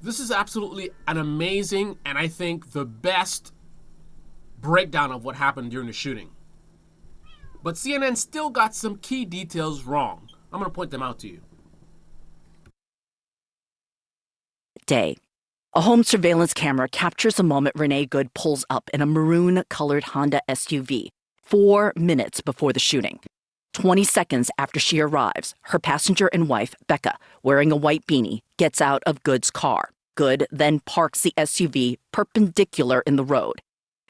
This is absolutely an amazing and I think the best breakdown of what happened during the shooting. But CNN still got some key details wrong. I'm going to point them out to you. Day. A home surveillance camera captures a moment Renee Good pulls up in a maroon-colored Honda SUV 4 minutes before the shooting. 20 seconds after she arrives, her passenger and wife, Becca, wearing a white beanie, gets out of Good's car. Good then parks the SUV perpendicular in the road.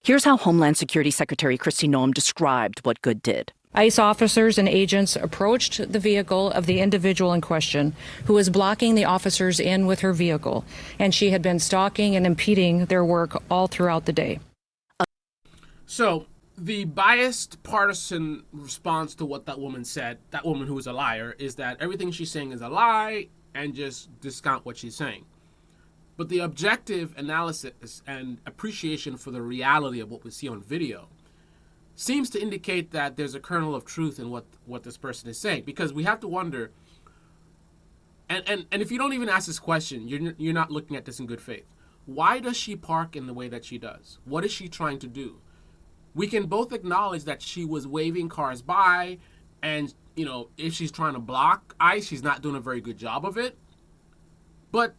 Here's how Homeland Security Secretary Kristi Noem described what Good did. ICE officers and agents approached the vehicle of the individual in question, who was blocking the officers in with her vehicle, and she had been stalking and impeding their work all throughout the day. So, the biased partisan response to what that woman said, that woman who is a liar, is that everything she's saying is a lie and just discount what she's saying. But the objective analysis and appreciation for the reality of what we see on video seems to indicate that there's a kernel of truth in what this person is saying. Because we have to wonder, and if you don't even ask this question, you're not looking at this in good faith. Why does she park in the way that she does? What is she trying to do? We can both acknowledge that she was waving cars by, and, you know, if she's trying to block ICE, she's not doing a very good job of it. But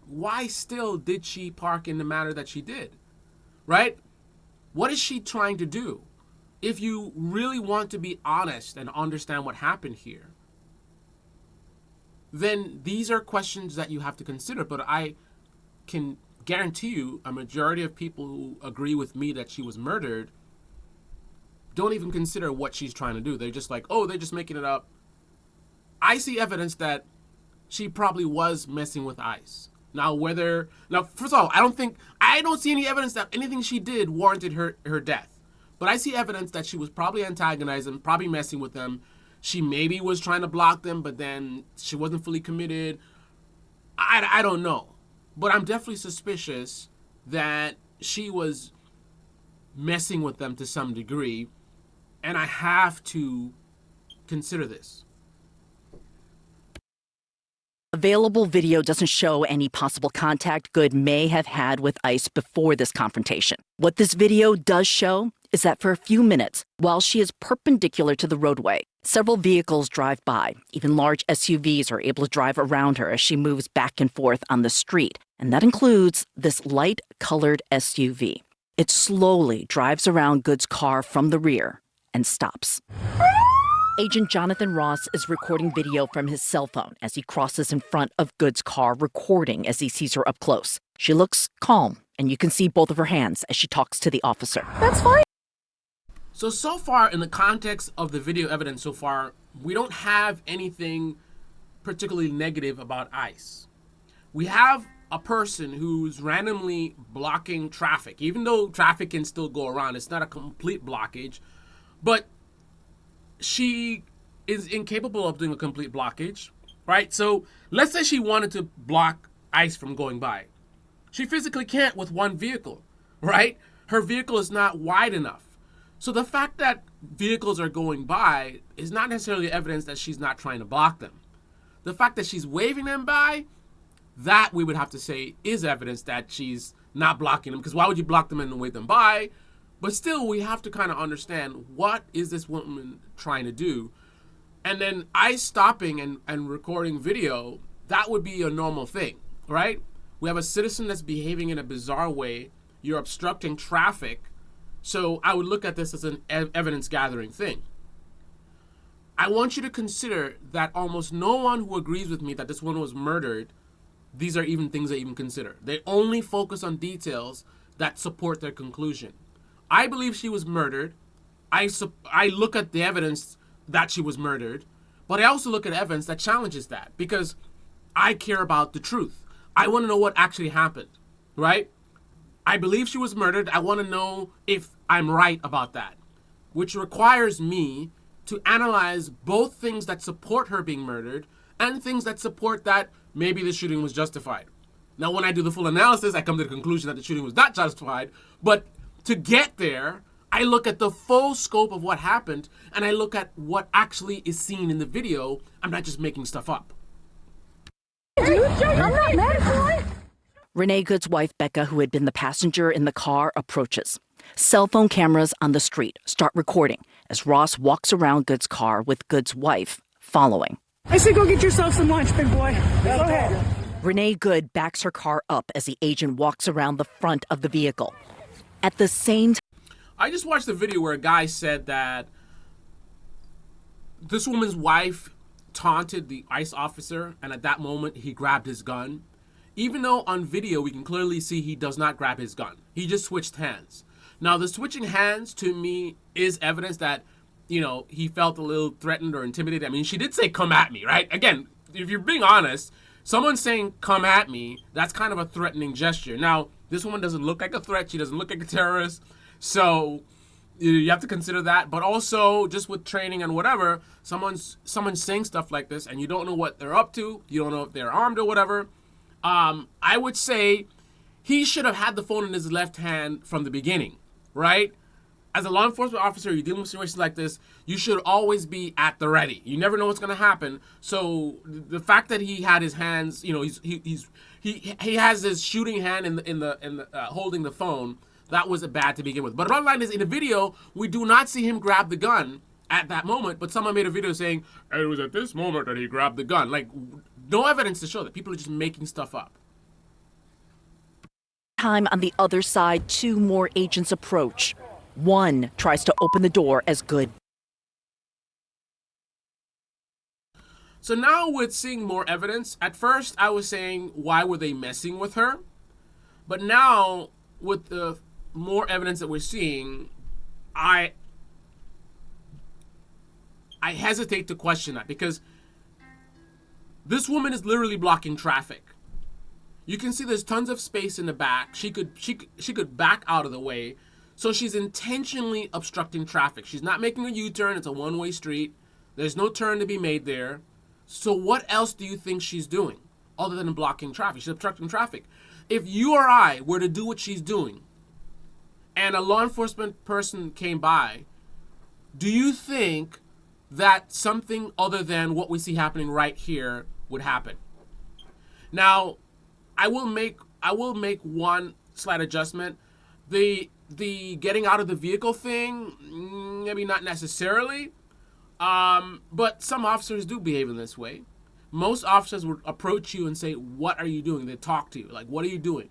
why still did she park in the manner that she did, right? What is she trying to do? If you really want to be honest and understand what happened here, then these are questions that you have to consider. But I can guarantee you a majority of people who agree with me that she was murdered don't even consider what she's trying to do. They're just like, oh, they're just making it up. I see evidence that she probably was messing with ICE. Now, first of all, I don't see any evidence that anything she did warranted her death. But I see evidence that she was probably antagonizing, probably messing with them. She maybe was trying to block them, but then she wasn't fully committed. I don't know. But I'm definitely suspicious that she was messing with them to some degree. And I have to consider this. Available video doesn't show any possible contact Good may have had with ICE before this confrontation. What this video does show is that for a few minutes, while she is perpendicular to the roadway, several vehicles drive by. Even large SUVs are able to drive around her as she moves back and forth on the street. And that includes this light-colored SUV. It slowly drives around Good's car from the rear and stops. Agent Jonathan Ross is recording video from his cell phone as he crosses in front of Good's car, recording as he sees her up close. She looks calm, and you can see both of her hands as she talks to the officer. That's fine. So far, in the context of the video evidence so far, we don't have anything particularly negative about ICE. We have a person who's randomly blocking traffic. Even though traffic can still go around, it's not a complete blockage. But she is incapable of doing a complete blockage, right? So let's say she wanted to block ICE from going by. She physically can't with one vehicle, right? Her vehicle is not wide enough. So the fact that vehicles are going by is not necessarily evidence that she's not trying to block them. The fact that she's waving them by, that we would have to say is evidence that she's not blocking them, because why would you block them and wave them by? But still, we have to kind of understand, what is this woman trying to do? And then ICE stopping and recording video, that would be a normal thing, right? We have a citizen that's behaving in a bizarre way. You're obstructing traffic. So I would look at this as an evidence gathering thing. I want you to consider that almost no one who agrees with me that this woman was murdered, these are even things they even consider. They only focus on details that support their conclusion. I believe she was murdered. I look at the evidence that she was murdered, but I also look at evidence that challenges that, because I care about the truth. I want to know what actually happened, right? I believe she was murdered. I want to know if I'm right about that, which requires me to analyze both things that support her being murdered and things that support that maybe the shooting was justified. Now, when I do the full analysis, I come to the conclusion that the shooting was not justified, but to get there, I look at the full scope of what happened, and I look at what actually is seen in the video. I'm not just making stuff up. Dude, I'm not mad at you. Renee Good's wife, Becca, who had been the passenger in the car, approaches. Cell phone cameras on the street start recording as Ross walks around Good's car with Good's wife following. I said go get yourself some lunch, big boy. Go ahead. Renee Good backs her car up as the agent walks around the front of the vehicle. At the same time, I just watched a video where a guy said that this woman's wife taunted the ICE officer, and at that moment he grabbed his gun. Even though on video we can clearly see he does not grab his gun. He just switched hands. Now, the switching hands to me is evidence that, you know, he felt a little threatened or intimidated. I mean, she did say, come at me, right? Again, if you're being honest, someone saying, come at me, that's kind of a threatening gesture. Now, this woman doesn't look like a threat. She doesn't look like a terrorist. So you have to consider that. But also, just with training and whatever, someone's saying stuff like this and you don't know what they're up to. You don't know if they're armed or whatever. I would say he should have had the phone in his left hand from the beginning, right? As a law enforcement officer, you're dealing with situations like this, you should always be at the ready. You never know what's going to happen. So the fact that he had his hands, you know, he has his shooting hand in the holding the phone, that was bad to begin with. But the bottom line is, in the video, we do not see him grab the gun at that moment, but someone made a video saying, it was at this moment that he grabbed the gun. Like, no evidence to show that. People are just making stuff up. time on the other side, two more agents approach. One tries to open the door as Good. So now with seeing more evidence, at first I was saying, why were they messing with her? But now with the more evidence that we're seeing, I hesitate to question that, because this woman is literally blocking traffic. You can see there's tons of space in the back. She could back out of the way. So she's intentionally obstructing traffic. She's not making a U-turn. It's a one-way street. There's no turn to be made there. So what else do you think she's doing other than blocking traffic? She's obstructing traffic. If you or I were to do what she's doing and a law enforcement person came by, do you think that something other than what we see happening right here would happen? Now, I will make one slight adjustment. The getting out of the vehicle thing, maybe not necessarily. But some officers do behave in this way. Most officers would approach you and say, what are you doing? They talk to you. Like, what are you doing?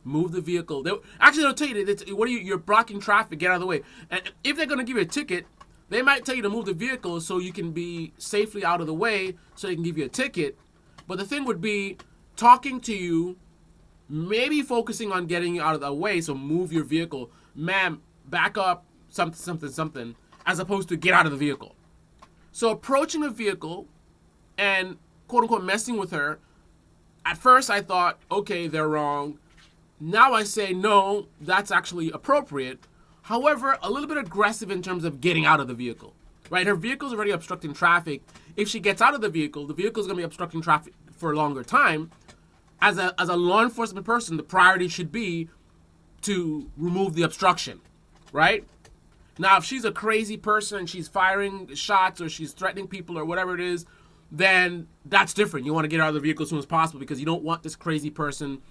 Move the vehicle. They'll tell you, you're blocking traffic, get out of the way. And if they're going to give you a ticket, they might tell you to move the vehicle so you can be safely out of the way so they can give you a ticket. But the thing would be talking to you, maybe focusing on getting you out of the way, so move your vehicle. Ma'am, back up, something, as opposed to get out of the vehicle. So approaching a vehicle and quote-unquote messing with her, at first I thought, okay, they're wrong. Now I say, no, that's actually appropriate. However, a little bit aggressive in terms of getting out of the vehicle, right? Her vehicle's already obstructing traffic. If she gets out of the vehicle's going to be obstructing traffic for a longer time. As a law enforcement person, the priority should be to remove the obstruction, right? Now, if she's a crazy person and she's firing shots or she's threatening people or whatever it is, then that's different. You want to get out of the vehicle as soon as possible because you don't want this crazy person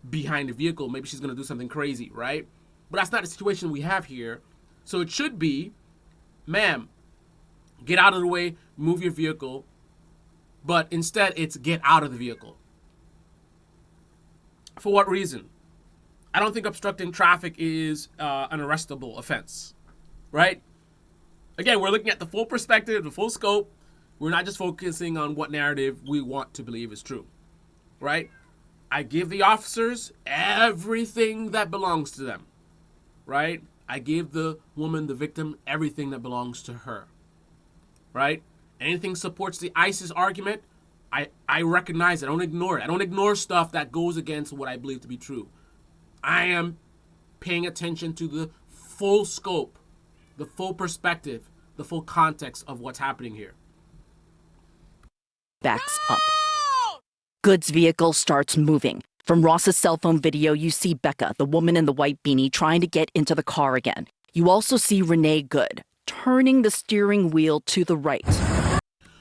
behind the vehicle. Maybe she's going to do something crazy, right? But that's not the situation we have here. So it should be, ma'am, get out of the way, move your vehicle. But instead, it's get out of the vehicle. For what reason? I don't think obstructing traffic is an arrestable offense, right? Again, we're looking at the full perspective, the full scope. We're not just focusing on what narrative we want to believe is true, right? I give the officers everything that belongs to them, right? I give the woman, the victim, everything that belongs to her, right? Anything supports the ISIS argument, I recognize it. I don't ignore it. I don't ignore stuff that goes against what I believe to be true. I am paying attention to the full scope, the full perspective, the full context of what's happening here. Backs up. Good's vehicle starts moving. From Ross's cell phone video, you see Becca, the woman in the white beanie, trying to get into the car again. You also see Renee Good turning the steering wheel to the right.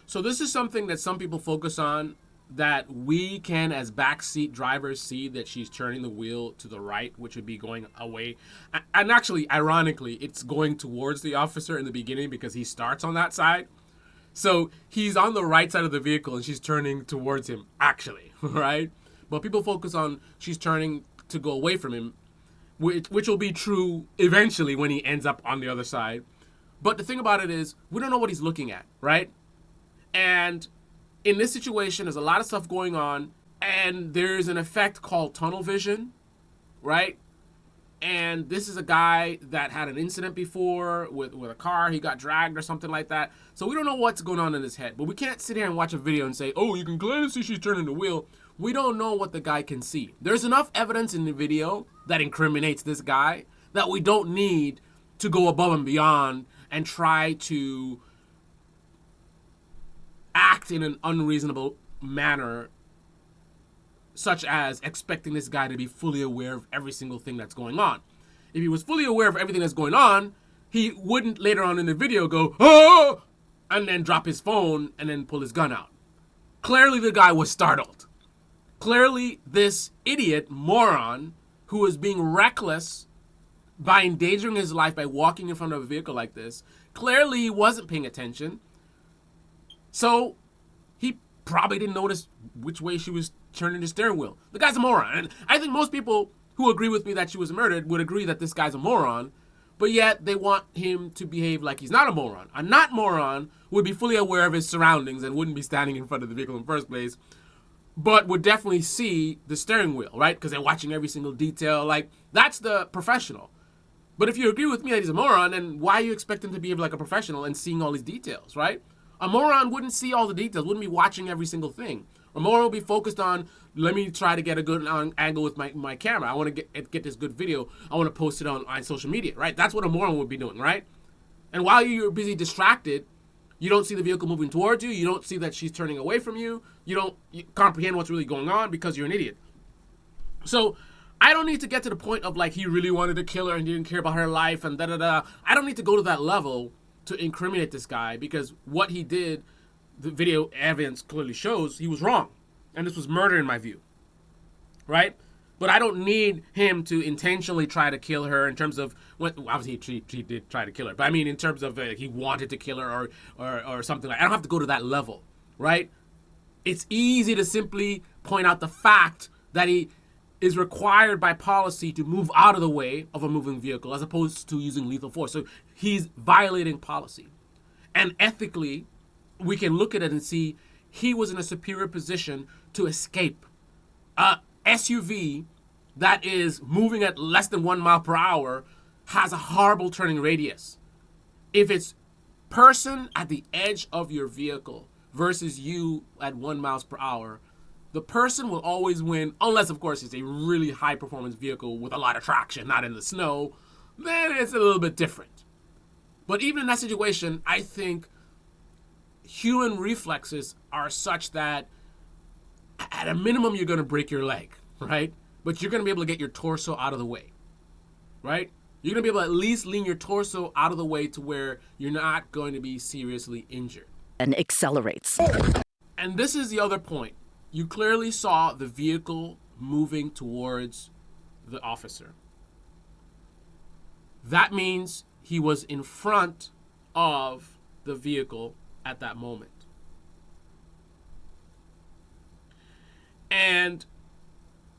So this is something that some people focus on. that we can, as backseat drivers, see that she's turning the wheel to the right, which would be going away. And actually, ironically, it's going towards the officer in the beginning because he starts on that side. So he's on the right side of the vehicle and she's turning towards him, actually, right? But people focus on she's turning to go away from him, which will be true eventually when he ends up on the other side. But the thing about it is, we don't know what he's looking at, right? And in this situation, there's a lot of stuff going on, and there's an effect called tunnel vision, right? And this is a guy that had an incident before with a car. He got dragged or something like that. So we don't know what's going on in his head. But we can't sit here and watch a video and say, oh, you can clearly see she's turning the wheel. We don't know what the guy can see. There's enough evidence in the video that incriminates this guy that we don't need to go above and beyond and try to act in an unreasonable manner, such as expecting this guy to be fully aware of every single thing that's going on. If he was fully aware of everything that's going on, he wouldn't later on in the video go, oh, and then drop his phone and then pull his gun out. Clearly the guy was startled. Clearly this idiot moron who was being reckless by endangering his life by walking in front of a vehicle like this, clearly he wasn't paying attention. So he probably didn't notice which way she was turning the steering wheel. The guy's a moron. And I think most people who agree with me that she was murdered would agree that this guy's a moron, but yet they want him to behave like he's not a moron. A not moron would be fully aware of his surroundings and wouldn't be standing in front of the vehicle in the first place, but would definitely see the steering wheel, right? Because they're watching every single detail. Like, that's the professional. But if you agree with me that he's a moron, then why you expect him to behave like a professional and seeing all these details, right? A moron wouldn't see all the details, wouldn't be watching every single thing. A moron would be focused on, let me try to get a good angle with my camera. I want to get this good video. I want to post it on social media, right? That's what a moron would be doing, right? And while you're busy distracted, you don't see the vehicle moving towards you. You don't see that she's turning away from you. You don't comprehend what's really going on because you're an idiot. So I don't need to get to the point of like he really wanted to kill her and didn't care about her life and da-da-da. I don't need to go to that level to incriminate this guy because what he did, the video evidence clearly shows he was wrong. And this was murder in my view, right? But I don't need him to intentionally try to kill her in terms of, obviously he did try to kill her, but I mean in terms of he wanted to kill her or something like that. I don't have to go to that level, right? It's easy to simply point out the fact that he is required by policy to move out of the way of a moving vehicle as opposed to using lethal force. So he's violating policy. And ethically, we can look at it and see he was in a superior position to escape. A SUV that is moving at less than 1 mile per hour has a horrible turning radius. If it's person at the edge of your vehicle versus you at 1 mile per hour, the person will always win, unless, of course, it's a really high-performance vehicle with a lot of traction, not in the snow. Then it's a little bit different. But even in that situation, I think human reflexes are such that at a minimum, you're going to break your leg, right? But you're going to be able to get your torso out of the way, right? You're going to be able to at least lean your torso out of the way to where you're not going to be seriously injured. And accelerates. And this is the other point. You clearly saw the vehicle moving towards the officer. That means he was in front of the vehicle at that moment. And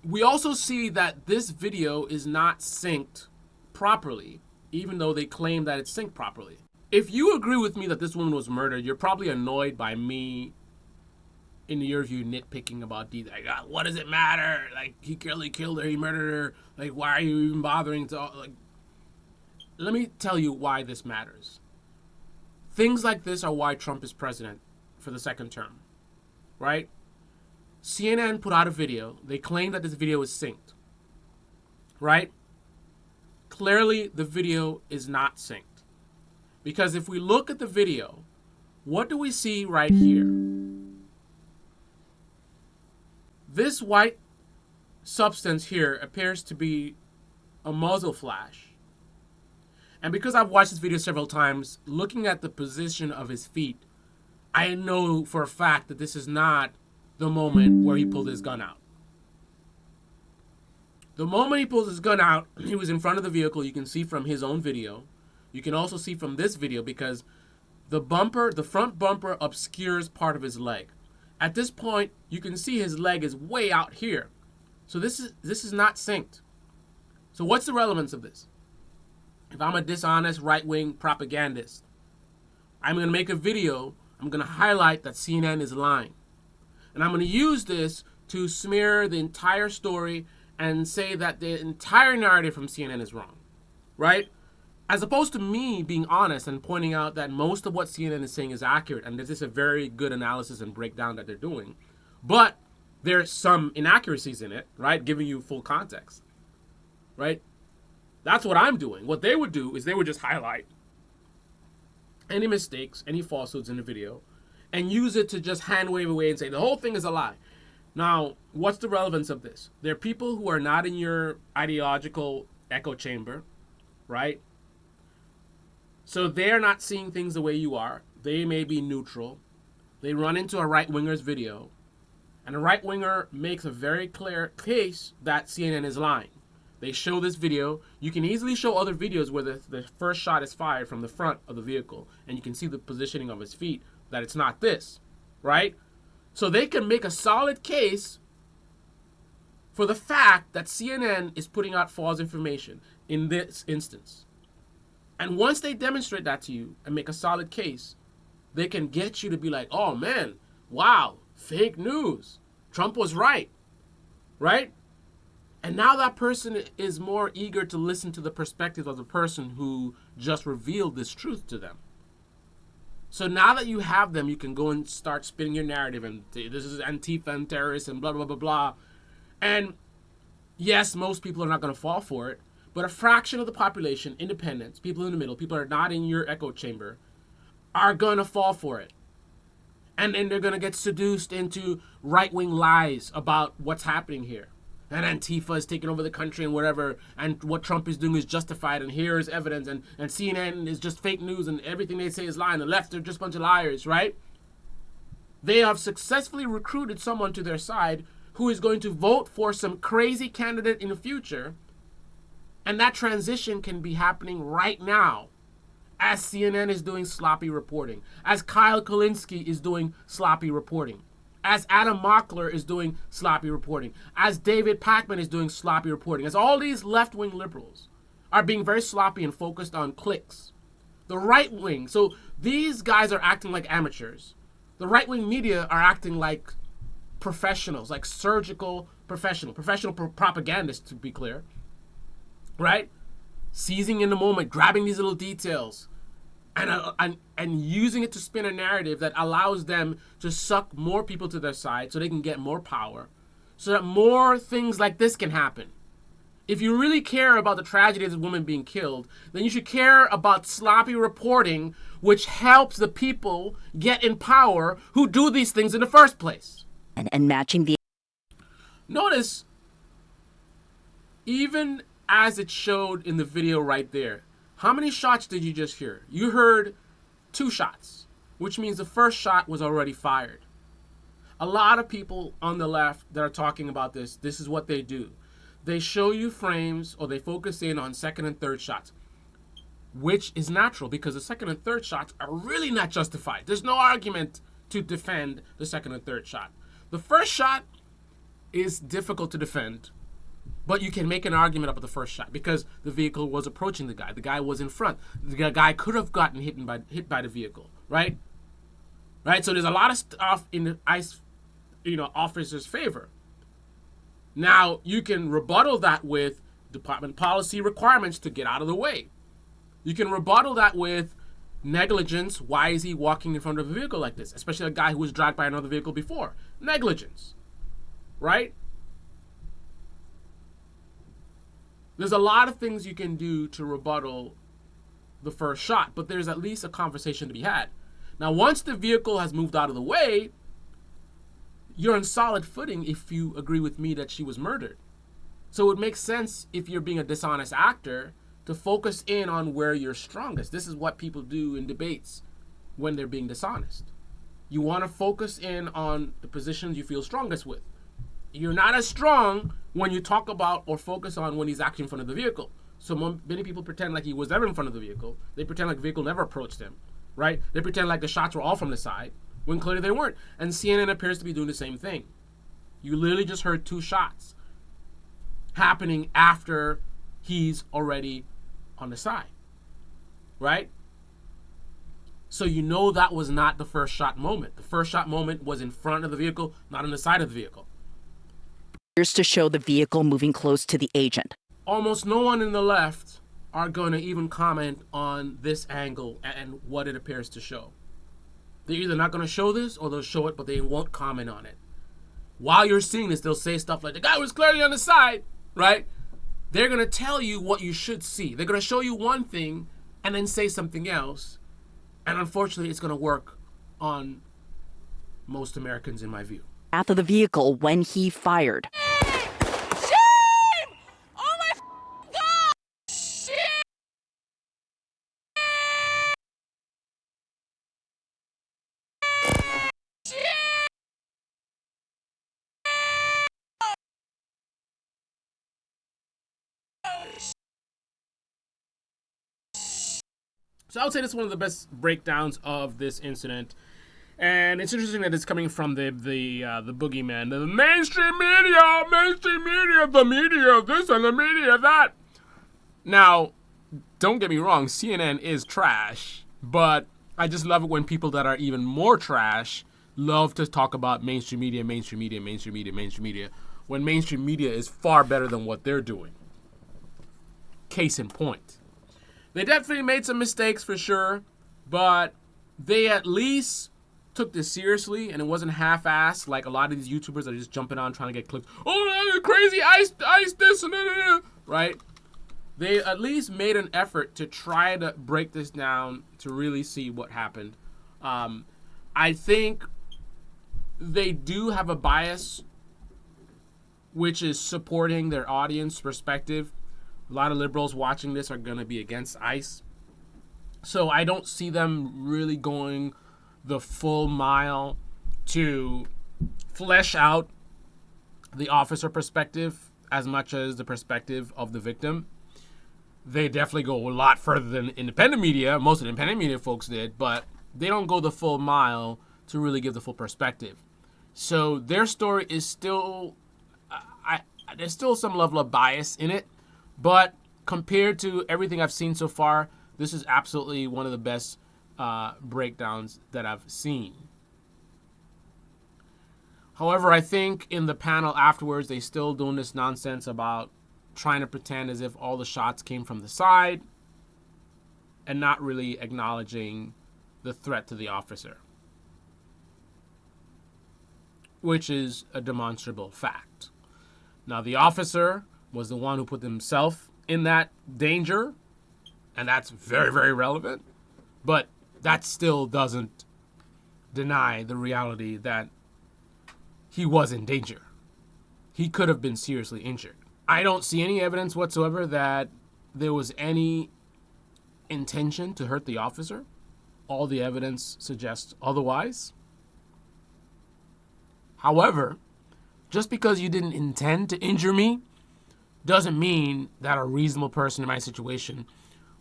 we also see that this video is not synced properly, even though they claim that it's synced properly. If you agree with me that this woman was murdered, you're probably annoyed by me in your view nitpicking about these. Like, what does it matter? Like, he clearly killed her, he murdered her. Like, why are you even bothering to, like, let me tell you why this matters. Things like this are why Trump is president for the second term, right? CNN put out a video. They claim that this video is synced, right? Clearly, the video is not synced. Because if we look at the video, what do we see right here? This white substance here appears to be a muzzle flash. And because I've watched this video several times, looking at the position of his feet, I know for a fact that this is not the moment where he pulled his gun out. The moment he pulls his gun out, he was in front of the vehicle. You can see from his own video. You can also see from this video because the front bumper obscures part of his leg. At this point, you can see his leg is way out here. So this is not synced. So what's the relevance of this? If I'm a dishonest right-wing propagandist, I'm going to make a video. I'm going to highlight that CNN is lying. And I'm going to use this to smear the entire story and say that the entire narrative from CNN is wrong, right? As opposed to me being honest and pointing out that most of what CNN is saying is accurate, and this is a very good analysis and breakdown that they're doing, but there's some inaccuracies in it, right? Giving you full context, right? That's what I'm doing. What they would do is they would just highlight any mistakes, any falsehoods in the video, and use it to just hand wave away and say the whole thing is a lie. Now, what's the relevance of this? There are people who are not in your ideological echo chamber, right? So they're not seeing things the way you are. They may be neutral. They run into a right-winger's video, and a right-winger makes a very clear case that CNN is lying. They show this video. You can easily show other videos where the first shot is fired from the front of the vehicle, and you can see the positioning of his feet, that it's not this, right? So they can make a solid case for the fact that CNN is putting out false information in this instance. And once they demonstrate that to you and make a solid case, they can get you to be like, oh man, wow, fake news. Trump was right, right? And now that person is more eager to listen to the perspective of the person who just revealed this truth to them. So now that you have them, you can go and start spinning your narrative and this is Antifa and terrorists and blah, blah, blah, blah. And yes, most people are not going to fall for it, but a fraction of the population, independents, people in the middle, people that are not in your echo chamber, are going to fall for it. And then they're going to get seduced into right-wing lies about what's happening here. And Antifa is taking over the country and whatever, and what Trump is doing is justified, and here is evidence, and CNN is just fake news, and everything they say is lying. The left are just a bunch of liars, right? They have successfully recruited someone to their side who is going to vote for some crazy candidate in the future, and that transition can be happening right now as CNN is doing sloppy reporting, as Kyle Kulinski is doing sloppy reporting, as Adam Mockler is doing sloppy reporting, as David Pakman is doing sloppy reporting, as all these left-wing liberals are being very sloppy and focused on clicks. The right wing, so these guys are acting like amateurs. The right-wing media are acting like professionals, like surgical professional propagandists, to be clear, right? Seizing in the moment, grabbing these little details, and using it to spin a narrative that allows them to suck more people to their side so they can get more power, so that more things like this can happen. If you really care about the tragedy of this woman being killed, then you should care about sloppy reporting, which helps the people get in power who do these things in the first place. And matching the... Notice, even as it showed in the video right there, how many shots did you just hear? You heard 2 shots, which means the first shot was already fired. A lot of people on the left that are talking about this is what they do. They show you frames, or they focus in on second and third shots, which is natural because the second and third shots are really not justified. There's no argument to defend the second and third shot. The first shot is difficult to defend, but you can make an argument about the first shot because the vehicle was approaching the guy. The guy was in front. The guy could have gotten hit by the vehicle, right? Right? So there's a lot of stuff in the ICE, officer's favor. Now, you can rebuttal that with department policy requirements to get out of the way. You can rebuttal that with negligence. Why is he walking in front of a vehicle like this? Especially a guy who was dragged by another vehicle before. Negligence, right? There's a lot of things you can do to rebuttal the first shot, but there's at least a conversation to be had. Now, once the vehicle has moved out of the way, you're on solid footing if you agree with me that she was murdered. So it makes sense, if you're being a dishonest actor, to focus in on where you're strongest. This is what people do in debates when they're being dishonest. You want to focus in on the positions you feel strongest with. You're not as strong when you talk about or focus on when he's actually in front of the vehicle. So many people pretend like he was never in front of the vehicle. They pretend like the vehicle never approached him, right? They pretend like the shots were all from the side, when clearly they weren't. And CNN appears to be doing the same thing. You literally just heard 2 shots happening after he's already on the side, right? So you know that was not the first shot moment. The first shot moment was in front of the vehicle, not on the side of the vehicle. Here's to show the vehicle moving close to the agent. Almost no one in the left are going to even comment on this angle and what it appears to show. They're either not going to show this or they'll show it, but they won't comment on it. While you're seeing this, they'll say stuff like, the guy was clearly on the side, right? They're going to tell you what you should see. They're going to show you one thing and then say something else. And unfortunately, it's going to work on most Americans, in my view. Path of the vehicle when he fired. Shame! Oh my God! Shit! So I would say this is one of the best breakdowns of this incident. And it's interesting that it's coming from the boogeyman, the mainstream media, the media this and the media that. Now, don't get me wrong, CNN is trash, but I just love it when people that are even more trash love to talk about mainstream media, when mainstream media is far better than what they're doing. Case in point. They definitely made some mistakes for sure, but they at least took this seriously, and it wasn't half-assed like a lot of these YouTubers that are just jumping on trying to get clicks. Oh, crazy ice this, right? They at least made an effort to try to break this down to really see what happened. I think they do have a bias, which is supporting their audience perspective. A lot of liberals watching this are going to be against ICE. So I don't see them really going the full mile to flesh out the officer perspective as much as the perspective of the victim. They definitely go a lot further than independent media. Most of the independent media folks did, but they don't go the full mile to really give the full perspective. So their story is still, there's still some level of bias in it. But compared to everything I've seen so far, this is absolutely one of the best breakdowns that I've seen. However, I think in the panel afterwards, they still doing this nonsense about trying to pretend as if all the shots came from the side and not really acknowledging the threat to the officer, which is a demonstrable fact. Now, the officer was the one who put himself in that danger, and that's very, very relevant. But that still doesn't deny the reality that he was in danger. He could have been seriously injured. I don't see any evidence whatsoever that there was any intention to hurt the officer. All the evidence suggests otherwise. However, just because you didn't intend to injure me doesn't mean that a reasonable person in my situation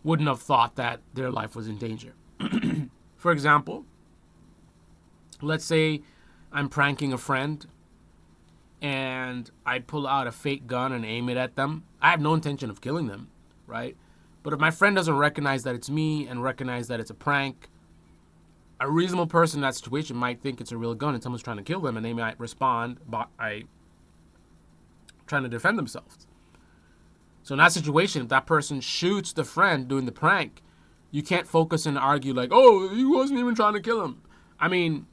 wouldn't have thought that their life was in danger. For example, let's say I'm pranking a friend and I pull out a fake gun and aim it at them. I have no intention of killing them, right? But if my friend doesn't recognize that it's me and recognize that it's a prank, a reasonable person in that situation might think it's a real gun and someone's trying to kill them, and they might respond by trying to defend themselves. So in that situation, if that person shoots the friend doing the prank, you can't focus and argue like, oh, he wasn't even trying to kill him. I mean,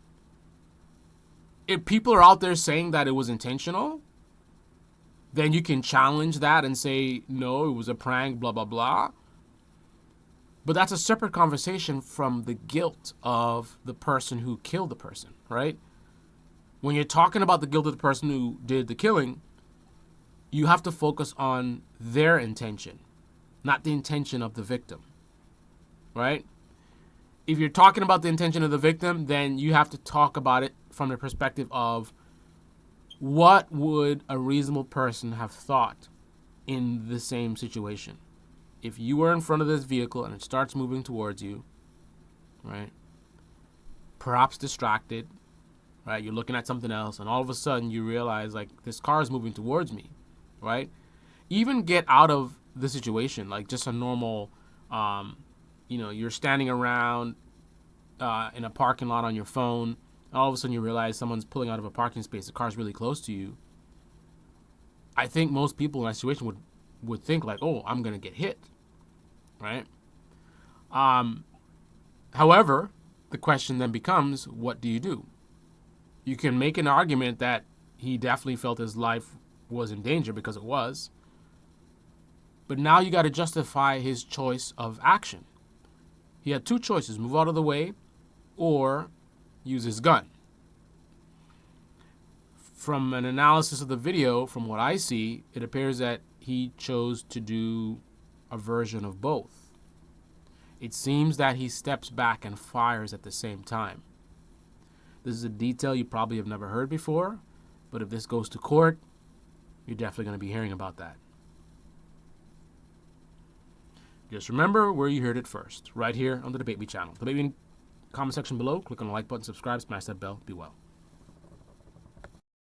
if people are out there saying that it was intentional, then you can challenge that and say, no, it was a prank, blah, blah, blah. But that's a separate conversation from the guilt of the person who killed the person, right? When you're talking about the guilt of the person who did the killing, you have to focus on their intention, not the intention of the victim, right? if you're talking about the intention of the victim, then you have to talk about it from the perspective of what would a reasonable person have thought in the same situation. If you were in front of this vehicle and it starts moving towards you, right, perhaps distracted, right, you're looking at something else, and all of a sudden you realize, like, this car is moving towards me, right? Even get out of the situation, like just a normal, you're standing around in a parking lot on your phone, and all of a sudden you realize someone's pulling out of a parking space, the car's really close to you. I think most people in that situation would think like, oh, I'm going to get hit, right? However, the question then becomes, what do you do? You can make an argument that he definitely felt his life was in danger, because it was. But now you got to justify his choice of action. He had two choices: move out of the way or use his gun. From an analysis of the video, from what I see, it appears that he chose to do a version of both. It seems that he steps back and fires at the same time. This is a detail you probably have never heard before, but if this goes to court, you're definitely going to be hearing about that. Just remember where you heard it first, right here on the Debate Me channel. Debate Me in the comment section below. Click on the like button, subscribe, smash that bell. Be well.